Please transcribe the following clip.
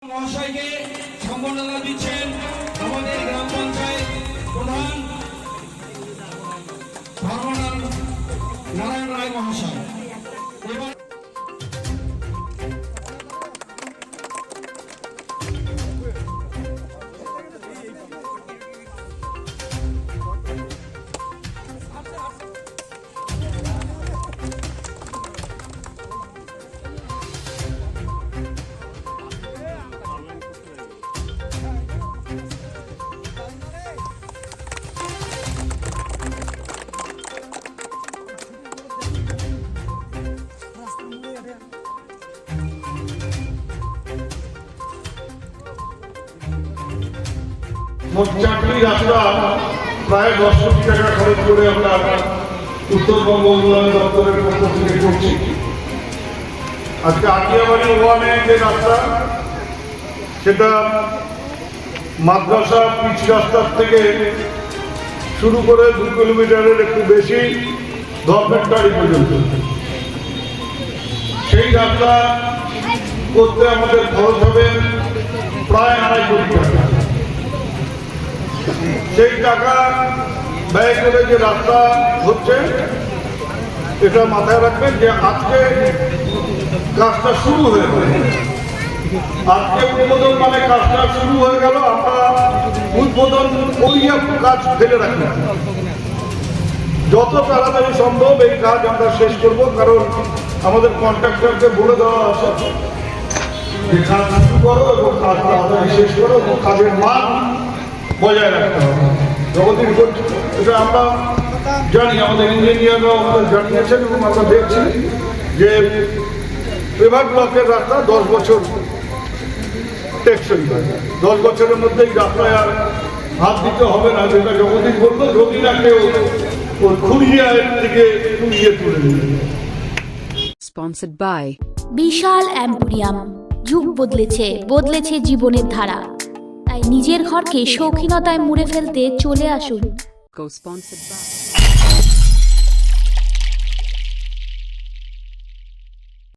মহাশয়কে সম্মাননা দিচ্ছেন আমাদের গ্রাম পঞ্চায়েত প্রধান ধর্মনাথ নারায়ণ রায় মহাশয়। এবার মোট 4টি রাস্তা প্রায় 10 কোটি টাকা খরচ করে আমরা উত্তরবঙ্গ উন্নয়ন দপ্তরের পক্ষ থেকে করছি। আজকে আটিয়াবাড়ি ওয়ানে যে রাস্তা, সেটা মাদ্রাসা পিচ রাস্তার থেকে শুরু করে 2 কিলোমিটারের একটু বেশি ধর্মেরটারি পর্যন্ত সেই রাস্তা করতে আমাদের খরচ হবে প্রায় 2.5 কোটি টাকা। সেই টাকা ব্যয় করে যে রাস্তা হচ্ছে, এটা মাথায় রাখবেন যে আজকে কাজটা শুরু হয়ে গেল। আজকে উদ্বোধন মানে কাজটা শুরু হয়ে গেল, আমরা উদ্বোধন করিয়া কাজ ফেলে রাখি। যত তাড়াতাড়ি সম্ভব এই কাজ আমরা শেষ করব, কারণ আমাদের কন্ট্রাক্টরকে বলে দেওয়া আছে যে কাজ শুরু করো এবং কাজ তাড়াতাড়ি শেষ করো এবং কাজের মান বজায় রাখতে হবে। যতদিন এটা আমরা জানি, আমাদের ইঞ্জিনিয়াররাও আমাদের জানিয়েছেন এবং আমরা দেখছি যে প্রাইভেট ব্লকের রাস্তা 10 বছর টেকসই হয়। 10 বছরের মধ্যে এই রাস্তায় আর হাত দিতে হবে না, যেটা যতদিন বলতো যদি না কেউ খুঁড়িয়ে থেকে খুঁড়িয়ে তুলে নিয়ে। Sponsored by Bishal emporium. যুগ বদলেছে জীবনের ধারা, তাই নিজের ঘরকে শৌখিনতায় মুড়ে ফেলতে চলে আসুন। Co-sponsored by